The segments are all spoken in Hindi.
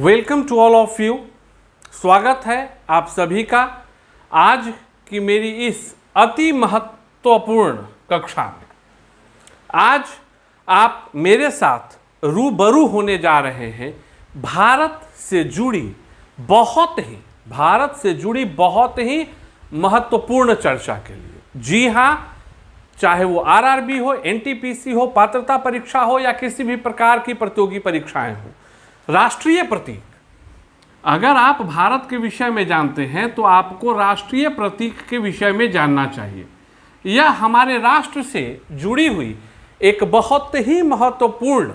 Welcome to all of you. स्वागत है आप सभी का आज की मेरी इस अति महत्वपूर्ण कक्षा में। आज आप मेरे साथ रूबरू होने जा रहे हैं भारत से जुड़ी बहुत ही महत्वपूर्ण चर्चा के लिए। जी हाँ, चाहे वो आरआरबी हो, एनटीपीसी हो, पात्रता परीक्षा हो या किसी भी प्रकार की प्रतियोगी परीक्षाएं हो, राष्ट्रीय प्रतीक, अगर आप भारत के विषय में जानते हैं तो आपको राष्ट्रीय प्रतीक के विषय में जानना चाहिए। यह हमारे राष्ट्र से जुड़ी हुई एक बहुत ही महत्वपूर्ण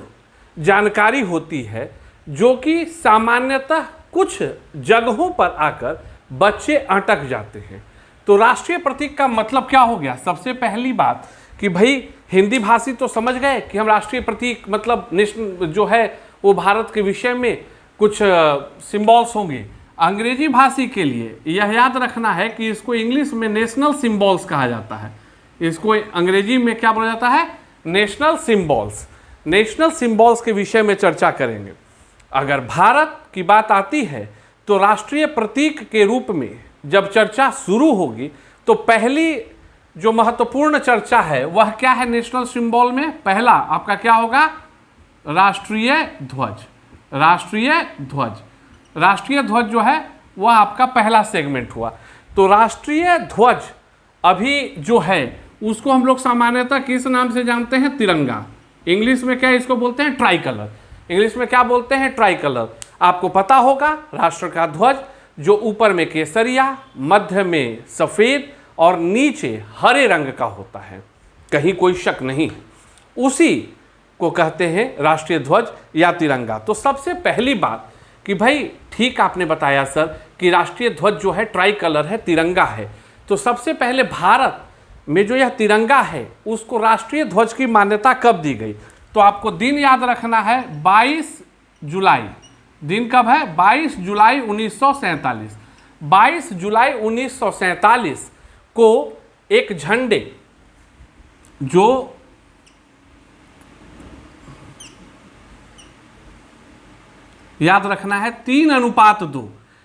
जानकारी होती है, जो कि सामान्यतः कुछ जगहों पर आकर बच्चे अटक जाते हैं। तो राष्ट्रीय प्रतीक का मतलब क्या हो गया? सबसे पहली बात कि भाई हिंदी भाषी तो समझ गए कि हम राष्ट्रीय प्रतीक मतलब जो है वो भारत के विषय में कुछ सिंबल्स होंगे। अंग्रेजी भाषी के लिए यह याद रखना है कि इसको इंग्लिश में नेशनल सिंबल्स कहा जाता है। इसको अंग्रेजी में क्या बोला जाता है? National symbols. नेशनल सिंबल्स के विषय में चर्चा करेंगे। अगर भारत की बात आती है तो राष्ट्रीय प्रतीक के रूप में जब चर्चा शुरू होगी तो पहली जो महत्वपूर्ण चर्चा है वह क्या है? नेशनल सिंबल में पहला आपका क्या होगा? राष्ट्रीय ध्वज। राष्ट्रीय ध्वज, राष्ट्रीय ध्वज जो है वह आपका पहला सेगमेंट हुआ। तो राष्ट्रीय ध्वज अभी जो है उसको हम लोग सामान्यतः किस नाम से जानते हैं? तिरंगा। इंग्लिश में क्या इसको बोलते हैं? Try colour. इंग्लिश में क्या बोलते हैं? Try colour. आपको पता होगा राष्ट्र का ध्वज जो ऊपर में केसरिया, मध्य में सफ़ेद और नीचे हरे रंग का होता है, कहीं कोई शक नहीं, उसी को कहते हैं राष्ट्रीय ध्वज या तिरंगा। तो सबसे पहली बात कि भाई ठीक आपने बताया सर कि राष्ट्रीय ध्वज जो है ट्राई कलर है, तिरंगा है। तो सबसे पहले भारत में जो यह तिरंगा है उसको राष्ट्रीय ध्वज की मान्यता कब दी गई? तो आपको दिन याद रखना है, 22 जुलाई। दिन कब है? 22 जुलाई 1947। 22 जुलाई 1947 को एक झंडे जो याद रखना है 3:2।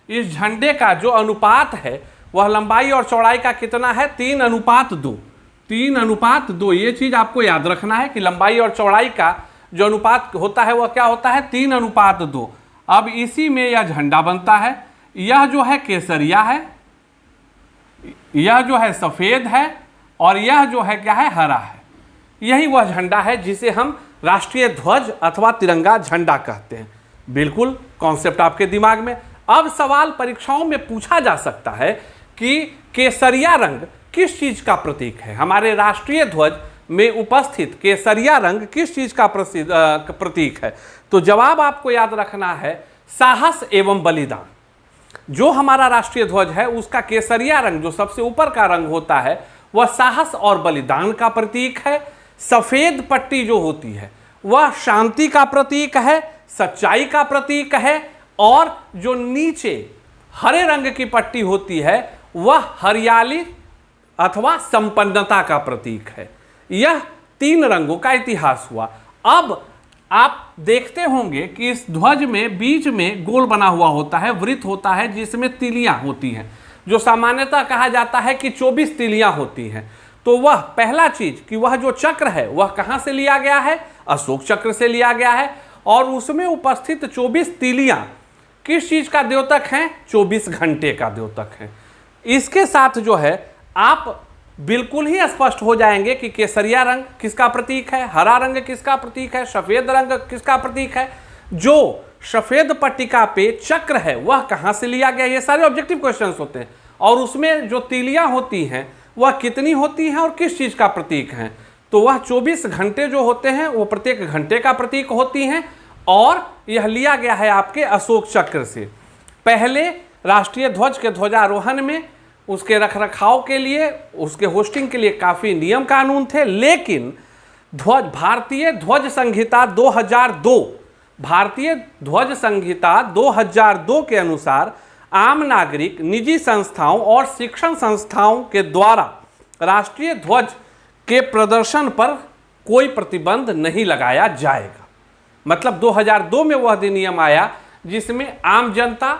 इस झंडे का जो अनुपात है वह लंबाई और चौड़ाई का कितना है? 3:2। 3:2। ये चीज आपको याद रखना है कि लंबाई और चौड़ाई का जो अनुपात होता है वह क्या होता है? 3:2। अब इसी में यह झंडा बनता है। यह जो है केसरिया है, यह जो है सफेद है और यह जो है क्या है? हरा है। यही वह झंडा है जिसे हम राष्ट्रीय ध्वज अथवा तिरंगा झंडा कहते हैं। बिल्कुल कॉन्सेप्ट आपके दिमाग में। अब सवाल परीक्षाओं में पूछा जा सकता है कि केसरिया रंग किस चीज का प्रतीक है? हमारे राष्ट्रीय ध्वज में उपस्थित केसरिया रंग किस चीज का प्रतीक है? तो जवाब आपको याद रखना है साहस एवं बलिदान। जो हमारा राष्ट्रीय ध्वज है उसका केसरिया रंग जो सबसे ऊपर का रंग होता है वह साहस और बलिदान का प्रतीक है। सफेद पट्टी जो होती है वह शांति का प्रतीक है, सच्चाई का प्रतीक है, और जो नीचे हरे रंग की पट्टी होती है वह हरियाली अथवा संपन्नता का प्रतीक है। यह 3 रंगों का इतिहास हुआ। अब आप देखते होंगे कि इस ध्वज में बीच में गोल बना हुआ होता है, वृत्त होता है जिसमें तिलियां होती हैं, जो सामान्यतः कहा जाता है कि 24 तिलियां होती हैं। तो वह पहला चीज कि वह जो चक्र है वह कहां से लिया गया है? अशोक चक्र से लिया गया है। और उसमें उपस्थित 24 तिलियां किस चीज का द्योतक हैं? 24 घंटे का द्योतक है। इसके साथ जो है आप बिल्कुल ही स्पष्ट हो जाएंगे कि केसरिया रंग किसका प्रतीक है, हरा रंग किसका प्रतीक है, सफेद रंग किसका प्रतीक है। जो सफेद पट्टिका पे चक्र है वह कहां से लिया गया? ये सारे ऑब्जेक्टिव क्वेश्चंस होते हैं। और उसमें जो तिलियां होती हैं वह कितनी होती हैं और किस चीज का प्रतीक है? तो वह 24 घंटे जो होते हैं वो प्रत्येक घंटे का प्रतीक होती हैं। और यह लिया गया है आपके अशोक चक्र से। पहले राष्ट्रीय ध्वज के ध्वजारोहण में उसके रखरखाव के लिए, उसके होस्टिंग के लिए काफ़ी नियम कानून थे, लेकिन भारतीय ध्वज संहिता 2002, भारतीय ध्वज संहिता 2002 के अनुसार आम नागरिक, निजी संस्थाओं और शिक्षण संस्थाओं के द्वारा राष्ट्रीय ध्वज के प्रदर्शन पर कोई प्रतिबंध नहीं लगाया जाएगा। मतलब 2002 में वह अधिनियम आया जिसमें आम जनता,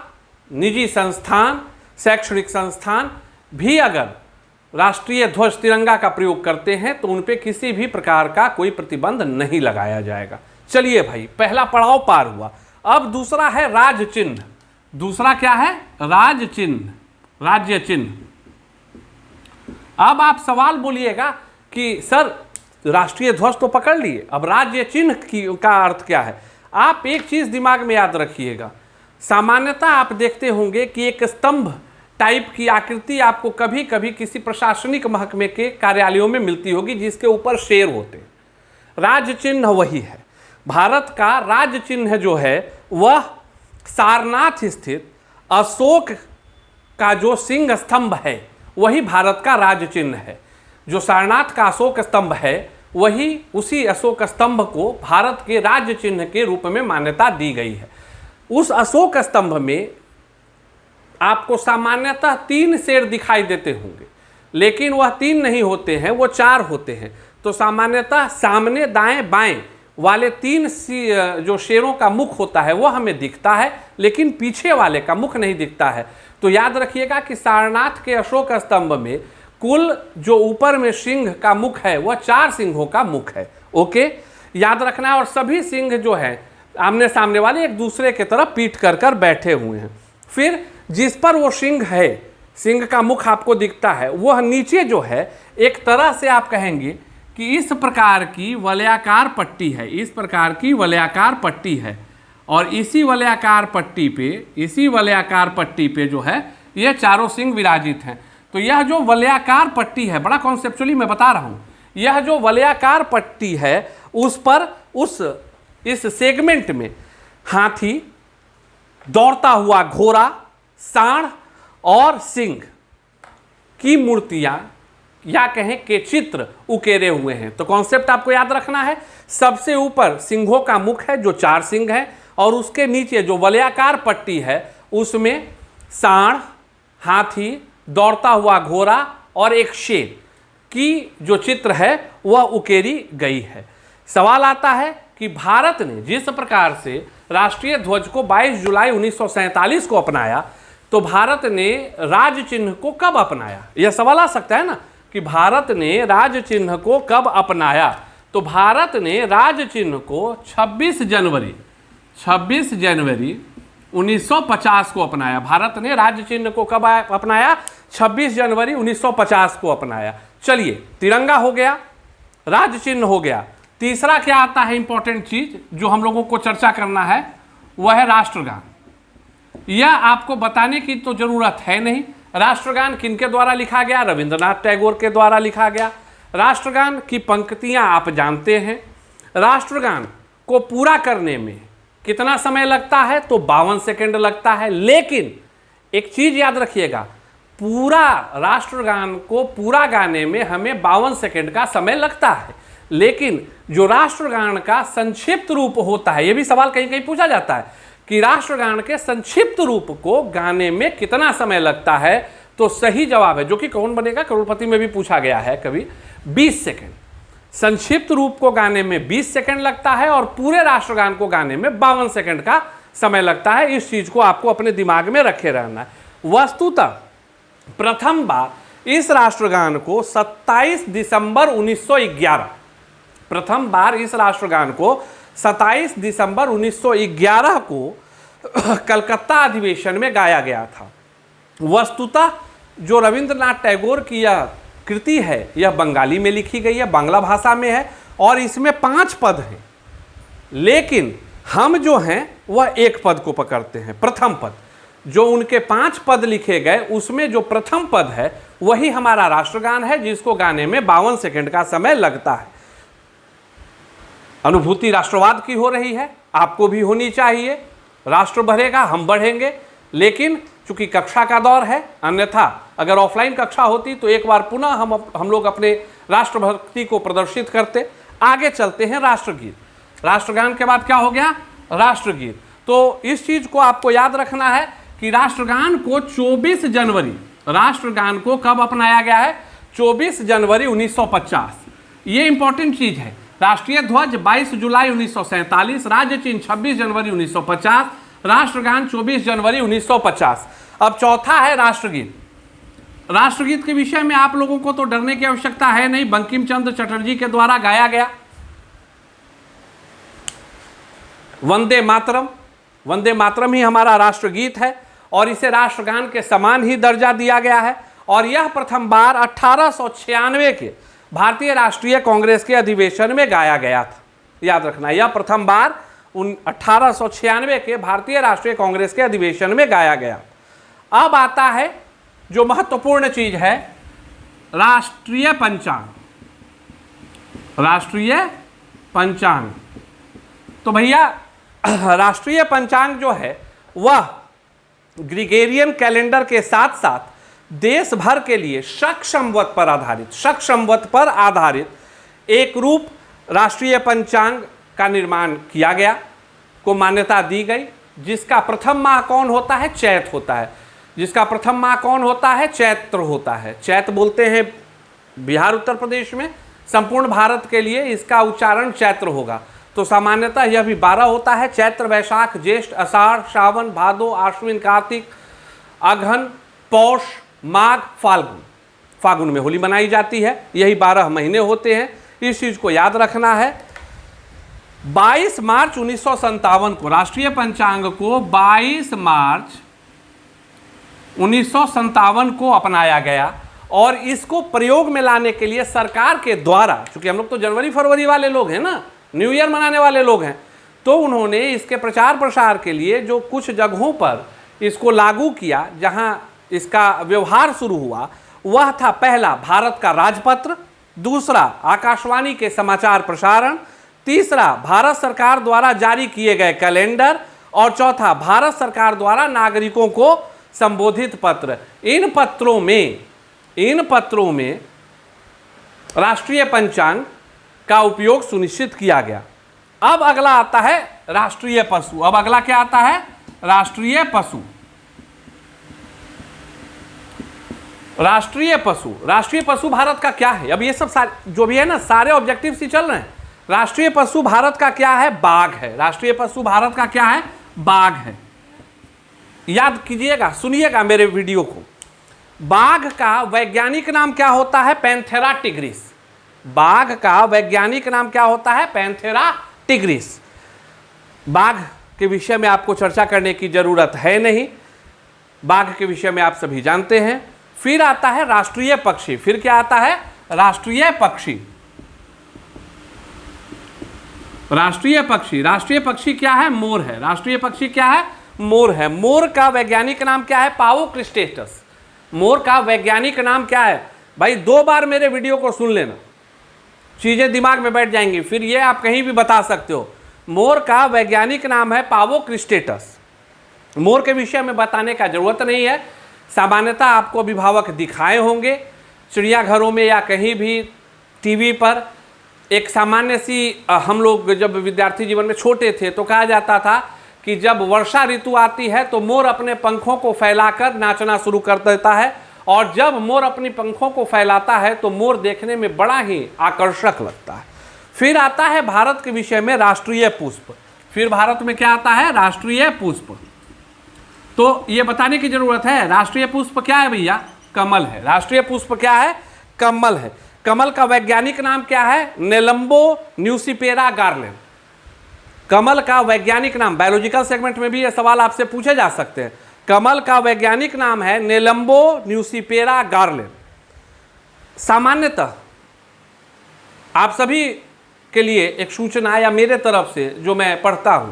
निजी संस्थान, शैक्षणिक संस्थान भी अगर राष्ट्रीय ध्वज तिरंगा का प्रयोग करते हैं तो उन पे किसी भी प्रकार का कोई प्रतिबंध नहीं लगाया जाएगा। चलिए भाई, पहला पड़ाव पार हुआ। अब दूसरा है राज चिन्ह। दूसरा क्या है? राज चिन्ह, राज्य चिन्ह। अब आप सवाल बोलिएगा कि सर राष्ट्रीय ध्वज तो पकड़ लिए, अब राज्य चिन्ह का अर्थ क्या है? आप एक चीज दिमाग में याद रखिएगा, सामान्यतः आप देखते होंगे कि एक स्तंभ टाइप की आकृति आपको कभी कभी किसी प्रशासनिक महकमे के कार्यालयों में मिलती होगी जिसके ऊपर शेर होते हैं। राज्य चिन्ह वही है। भारत का राज्य चिन्ह जो है वह सारनाथ स्थित अशोक का जो सिंह स्तंभ है वही भारत का राज्य चिन्ह है। जो सारनाथ का अशोक स्तंभ है वही, उसी अशोक स्तंभ को भारत के राज्य चिन्ह के रूप में मान्यता दी गई है। उस अशोक स्तंभ में आपको सामान्यतः 3 शेर दिखाई देते होंगे, लेकिन वह 3 नहीं होते हैं, वो 4 होते हैं। तो सामान्यतः सामने दाएं बाएं वाले 3 जो शेरों का मुख होता है वो हमें दिखता है, लेकिन पीछे वाले का मुख नहीं दिखता है। तो याद रखिएगा कि सारनाथ के अशोक स्तंभ में कुल जो ऊपर में सिंह का मुख है वह 4 सिंहों का मुख है। ओके, याद रखना है। और सभी सिंह जो है आमने सामने वाले एक दूसरे की तरफ पीठ कर कर बैठे हुए हैं। फिर जिस पर वो सिंह है, सिंह का मुख आपको दिखता है, वह नीचे जो है एक तरह से आप कहेंगे कि इस प्रकार की वलयाकार पट्टी है, इस प्रकार की वलयाकार पट्टी है। और इसी वलयाकार पट्टी पे जो है ये चारों सिंह विराजित हैं। तो यह जो वलयाकार पट्टी है, बड़ा कॉन्सेप्चुअली मैं बता रहा हूँ, यह जो वलयाकार पट्टी है उस पर इस सेगमेंट में हाथी, दौड़ता हुआ घोड़ा, सांड और सिंह की मूर्तियां या कहें के चित्र उकेरे हुए हैं। तो कॉन्सेप्ट आपको याद रखना है, सबसे ऊपर सिंहों का मुख है जो 4 सिंह है, और उसके नीचे जो वलयाकार पट्टी है उसमें सांड, हाथी, दौड़ता हुआ घोड़ा और एक शेर की जो चित्र है वह उकेरी गई है। सवाल आता है कि भारत ने जिस प्रकार से राष्ट्रीय ध्वज को 22 जुलाई 1947 को अपनाया, तो भारत ने राज्य चिन्ह को कब अपनाया? यह सवाल आ सकता है ना कि भारत ने राज्य चिन्ह को कब अपनाया। तो भारत ने राज्य चिन्ह को 26 जनवरी 1950 को अपनाया। भारत ने राज्य चिन्ह को कब अपनाया? 26 जनवरी 1950 को अपनाया। चलिए, तिरंगा हो गया, राज्य चिन्ह हो गया। तीसरा क्या आता है इंपॉर्टेंट चीज जो हम लोगों को चर्चा करना है, वह है राष्ट्रगान। यह आपको बताने की तो जरूरत है नहीं। राष्ट्रगान किनके द्वारा लिखा गया? रविंद्रनाथ टैगोर के द्वारा लिखा गया। राष्ट्रगान की पंक्तियां आप जानते हैं। राष्ट्रगान को पूरा करने में कितना समय लगता है? तो 52 सेकंड लगता है। लेकिन एक चीज याद रखिएगा, पूरा राष्ट्रगान को पूरा गाने में हमें 52 सेकंड का समय लगता है, लेकिन जो राष्ट्रगान का संक्षिप्त रूप होता है, यह भी सवाल कहीं कहीं पूछा जाता है कि राष्ट्रगान के संक्षिप्त रूप को गाने में कितना समय लगता है। तो सही जवाब है, जो कि कौन बनेगा करोड़पति में भी पूछा गया है कभी, 20 सेकंड। संक्षिप्त रूप को गाने में 20 सेकंड लगता है और पूरे राष्ट्रगान को गाने में 52 सेकंड का समय लगता है। इस चीज को आपको अपने दिमाग में रखे रहना है। वस्तुतः प्रथम बार इस राष्ट्रगान को 27 दिसंबर 1911, प्रथम बार इस राष्ट्रगान को 27 दिसंबर 1911 को कलकत्ता अधिवेशन में गाया गया था। वस्तुतः जो रविंद्रनाथ टैगोर की यह कृति है यह बंगाली में लिखी गई है, बांग्ला भाषा में है और इसमें 5 पद हैं, लेकिन हम जो हैं वह एक पद को पकड़ते हैं, प्रथम पद। जो उनके 5 पद लिखे गए उसमें जो प्रथम पद है वही हमारा राष्ट्रगान है, जिसको गाने में 52 सेकंड का समय लगता है। अनुभूति राष्ट्रवाद की हो रही है, आपको भी होनी चाहिए। राष्ट्र बढ़ेगा, हम बढ़ेंगे, लेकिन चूंकि कक्षा का दौर है, अन्यथा अगर ऑफलाइन कक्षा होती तो एक बार पुनः हम लोग अपने राष्ट्रभक्ति को प्रदर्शित करते। आगे चलते हैं, राष्ट्रगीत। राष्ट्रगान के बाद क्या हो गया? राष्ट्रगीत। तो इस चीज को आपको याद रखना है कि राष्ट्रगान को 24 जनवरी, राष्ट्रगान को कब अपनाया गया है? 24 जनवरी 1950। ये इंपॉर्टेंट चीज है। राष्ट्रीय ध्वज 22 जुलाई 1947, राज्य चिन्ह 26 जनवरी 1950, राष्ट्रगान 24 जनवरी 1950। अब चौथा है राष्ट्रगीत। राष्ट्रगीत के विषय में आप लोगों को तो डरने की आवश्यकता है नहीं, बंकिम चंद्र चटर्जी के द्वारा गाया गया वंदे मातरम। वंदे मातरम ही हमारा राष्ट्रगीत है और इसे राष्ट्रगान के समान ही दर्जा दिया गया है और यह प्रथम बार 1896 के भारतीय राष्ट्रीय कांग्रेस के अधिवेशन में गाया गया था। याद रखना, यह प्रथम बार 1896 के भारतीय राष्ट्रीय कांग्रेस के अधिवेशन में गाया गया। अब आता है जो महत्वपूर्ण चीज है, राष्ट्रीय पंचांग। राष्ट्रीय पंचांग, तो भैया राष्ट्रीय पंचांग जो है वह ग्रिगोरियन कैलेंडर के साथ साथ देश भर के लिए शक संवत पर आधारित एक रूप राष्ट्रीय पंचांग का निर्माण किया गया, को मान्यता दी गई, जिसका प्रथम माह कौन होता है? चैत होता है। जिसका प्रथम माह कौन होता है? चैत्र होता है। चैत बोलते हैं बिहार उत्तर प्रदेश में, संपूर्ण भारत के लिए इसका उच्चारण चैत्र होगा। तो सामान्यतः यह भी 12 होता है, चैत्र, वैशाख, ज्येष्ठ, आषाढ़, श्रावण, भादो, आश्विन, कार्तिक, अगहन, पौष, माघ, फागुन में होली मनाई जाती है। यही 12 महीने होते हैं, इस चीज को याद रखना है। 22 मार्च 1957 को राष्ट्रीय पंचांग को 22 मार्च 1957 को अपनाया गया और इसको प्रयोग में लाने के लिए सरकार के द्वारा, चूंकि हम लोग तो जनवरी फरवरी वाले लोग हैं ना, न्यू ईयर मनाने वाले लोग हैं, तो उन्होंने इसके प्रचार प्रसार के लिए जो कुछ जगहों पर इसको लागू किया, जहां इसका व्यवहार शुरू हुआ, वह था पहला भारत का राजपत्र, दूसरा आकाशवाणी के समाचार प्रसारण, तीसरा भारत सरकार द्वारा जारी किए गए कैलेंडर और चौथा भारत सरकार द्वारा नागरिकों को संबोधित पत्र। इन पत्रों में राष्ट्रीय पंचांग का उपयोग सुनिश्चित किया गया। अब अगला आता है राष्ट्रीय पशु। अब अगला क्या आता है? राष्ट्रीय पशु। राष्ट्रीय पशु भारत का क्या है? अब ये सब जो भी है ना, सारे ऑब्जेक्टिव ही चल रहे हैं। राष्ट्रीय पशु भारत का क्या है? बाघ है। राष्ट्रीय पशु भारत का क्या है? बाघ है। याद कीजिएगा, सुनिएगा मेरे वीडियो को। बाघ का वैज्ञानिक नाम क्या होता है? Panthera tigris. बाघ का वैज्ञानिक नाम क्या होता है? Panthera tigris. बाघ के विषय में आपको चर्चा करने की जरूरत है नहीं, बाघ के विषय में आप सभी जानते हैं। फिर आता है राष्ट्रीय पक्षी। फिर क्या आता है? राष्ट्रीय पक्षी। राष्ट्रीय पक्षी क्या है? मोर है। राष्ट्रीय पक्षी क्या है? मोर है। मोर का वैज्ञानिक नाम क्या है? पावो क्रिस्टेटस। मोर का वैज्ञानिक नाम क्या है? भाई 2 बार मेरे वीडियो को सुन लेना, चीजें दिमाग में बैठ जाएंगी, फिर ये आप कहीं भी बता सकते हो। मोर का वैज्ञानिक नाम है पावो क्रिस्टेटस। मोर के विषय में बताने का जरूरत नहीं है, सामान्यतः आपको अभिभावक दिखाए होंगे चिड़ियाघरों में या कहीं भी टीवी पर। एक सामान्य सी, हम लोग जब विद्यार्थी जीवन में छोटे थे तो कहा जाता था कि जब वर्षा ऋतु आती है तो मोर अपने पंखों को फैलाकर नाचना शुरू कर देता है, और जब मोर अपनी पंखों को फैलाता है तो मोर देखने में बड़ा ही आकर्षक लगता है। फिर आता है भारत के विषय में राष्ट्रीय पुष्प। फिर भारत में क्या आता है? राष्ट्रीय पुष्प। तो ये बताने की जरूरत है, राष्ट्रीय पुष्प क्या है भैया? कमल है। राष्ट्रीय पुष्प क्या है? कमल है। कमल का वैज्ञानिक नाम क्या है? नेलंबो न्यूसिपेरा गार्लेंड। कमल का वैज्ञानिक नाम, बायोलॉजिकल सेगमेंट में भी ये सवाल आपसे पूछे जा सकते हैं। कमल का वैज्ञानिक नाम है नेलंबो न्यूसिपेरा गार्लेंड। सामान्यतः आप सभी के लिए एक सूचना या मेरे तरफ से जो मैं पढ़ता हूं,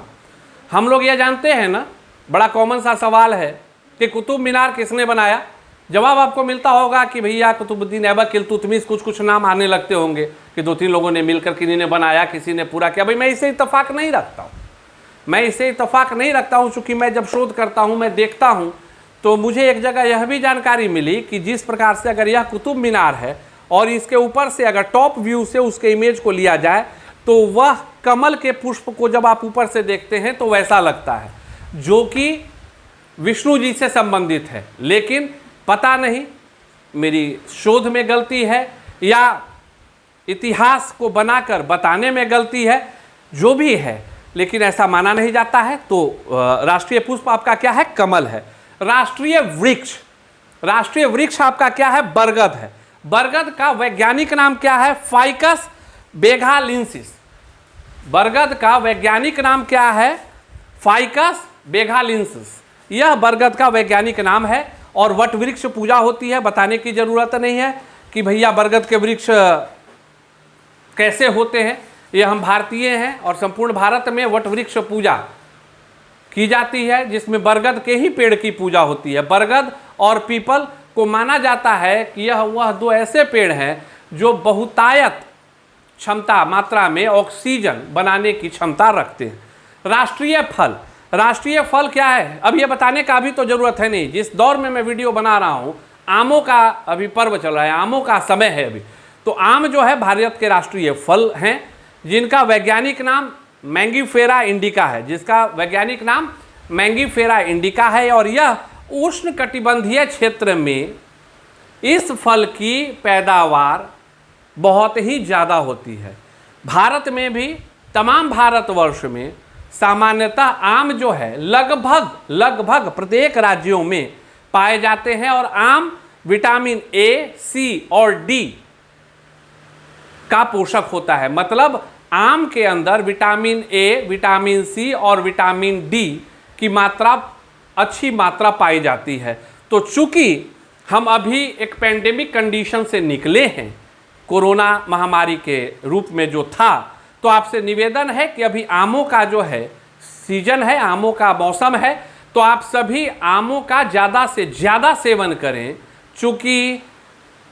हम लोग ये जानते हैं ना, बड़ा कॉमन सा सवाल है कि कुतुब मीनार किसने बनाया? जवाब आपको मिलता होगा कि भैया कुतुबुद्दीन ऐबक, इल्तुतमिश, कुछ नाम आने लगते होंगे कि 2-3 लोगों ने मिलकर किसी ने बनाया, किसी ने पूरा किया। भाई मैं इसे इत्तेफाक नहीं रखता हूँ, चूँकि मैं जब शोध करता हूँ, मैं देखता हूँ, तो मुझे एक जगह यह भी जानकारी मिली कि जिस प्रकार से अगर यह कुतुब मीनार है और इसके ऊपर से अगर टॉप व्यू से उसके इमेज को लिया जाए तो वह कमल के पुष्प को जब आप ऊपर से देखते हैं तो वैसा लगता है, जो कि विष्णु जी से संबंधित है। लेकिन पता नहीं मेरी शोध में गलती है या इतिहास को बनाकर बताने में गलती है, जो भी है, लेकिन ऐसा माना नहीं जाता है। तो राष्ट्रीय पुष्प आपका क्या है? कमल है। राष्ट्रीय वृक्ष आपका क्या है? बरगद है। बरगद का वैज्ञानिक नाम क्या है? फाइकस बेगालिंसिस। बरगद का वैज्ञानिक नाम क्या है? फाइकस बेगालिंसिस। यह बरगद का वैज्ञानिक नाम है। और वट वृक्ष पूजा होती है, बताने की जरूरत नहीं है कि भैया बरगद के वृक्ष कैसे होते हैं। ये हम भारतीय हैं और संपूर्ण भारत में वट वृक्ष पूजा की जाती है, जिसमें बरगद के ही पेड़ की पूजा होती है। बरगद और पीपल को माना जाता है कि वह दो ऐसे पेड़ हैं जो बहुतायत क्षमता मात्रा में ऑक्सीजन बनाने की क्षमता रखते हैं। राष्ट्रीय फल क्या है? अब ये बताने का अभी तो जरूरत है नहीं। जिस दौर में मैं वीडियो बना रहा हूँ, आमों का अभी पर्व चल रहा है, आमों का समय है अभी। तो आम जो है भारत के राष्ट्रीय फल हैं, जिनका वैज्ञानिक नाम मैंगीफेरा इंडिका है, जिसका वैज्ञानिक नाम मैंगीफेरा इंडिका है। और यह उष्णकटिबंधीय क्षेत्र में इस फल की पैदावार बहुत ही ज़्यादा होती है। भारत में भी, तमाम भारतवर्ष में सामान्यतः आम जो है लगभग प्रत्येक राज्यों में पाए जाते हैं। और आम विटामिन ए, सी और डी का पोषक होता है। मतलब आम के अंदर विटामिन ए, विटामिन सी और विटामिन डी की मात्रा अच्छी मात्रा पाई जाती है। तो चूंकि हम अभी एक पेंडेमिक कंडीशन से निकले हैं, कोरोना महामारी के रूप में जो था, तो आपसे निवेदन है कि अभी आमों का जो है सीजन है, आमों का मौसम है, तो आप सभी आमों का ज़्यादा से ज़्यादा सेवन करें। चूँकि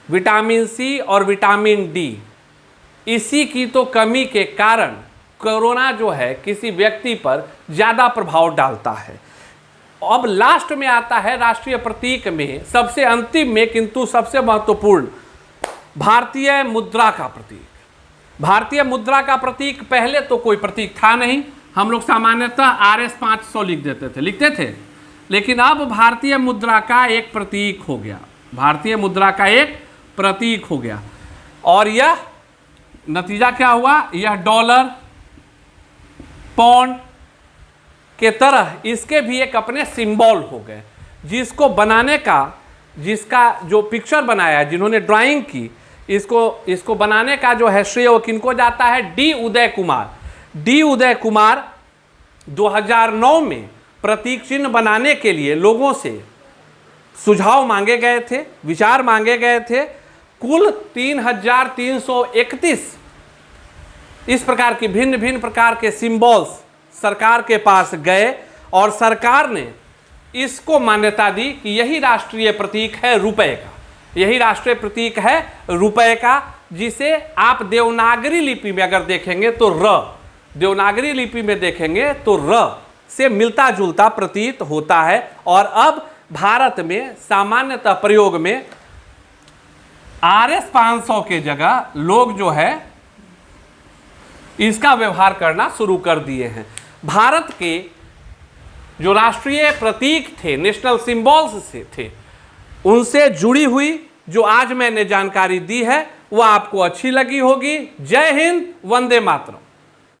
विटामिन सी और विटामिन डी इसी की तो कमी के कारण कोरोना जो है किसी व्यक्ति पर ज़्यादा प्रभाव डालता है। अब लास्ट में आता है राष्ट्रीय प्रतीक में, सबसे अंतिम में किंतु सबसे महत्वपूर्ण, भारतीय मुद्रा का प्रतीक। भारतीय मुद्रा का प्रतीक पहले तो कोई प्रतीक था नहीं, हम लोग सामान्यतः RS 500 लिखते थे। लेकिन अब भारतीय मुद्रा का एक प्रतीक हो गया, भारतीय मुद्रा का एक प्रतीक हो गया। और यह नतीजा क्या हुआ? यह डॉलर, पौंड के तरह इसके भी एक अपने सिंबल हो गए, जिसको बनाने का, जिसका जो पिक्चर बनाया, जिन्होंने ड्राइंग की, इसको बनाने का जो है श्रेय वो किनको जाता है? डी उदय कुमार 2009 में प्रतीक चिन्ह बनाने के लिए लोगों से सुझाव मांगे गए थे, विचार मांगे गए थे। कुल 3331 इस प्रकार की भिन्न भिन्न प्रकार के सिंबल्स सरकार के पास गए और सरकार ने इसको मान्यता दी कि यही राष्ट्रीय प्रतीक है रुपए का, यही राष्ट्रीय प्रतीक है रुपए का, जिसे आप देवनागरी लिपि में अगर देखेंगे तो देवनागरी लिपि में देखेंगे तो से मिलता जुलता प्रतीत होता है। और अब भारत में सामान्यतः प्रयोग में RS 500 के जगह लोग जो है इसका व्यवहार करना शुरू कर दिए हैं। भारत के जो राष्ट्रीय प्रतीक थे, नेशनल सिंबल्स से थे, उनसे जुड़ी हुई जो आज मैंने जानकारी दी है वो आपको अच्छी लगी होगी। जय हिंद, वंदे मातरम।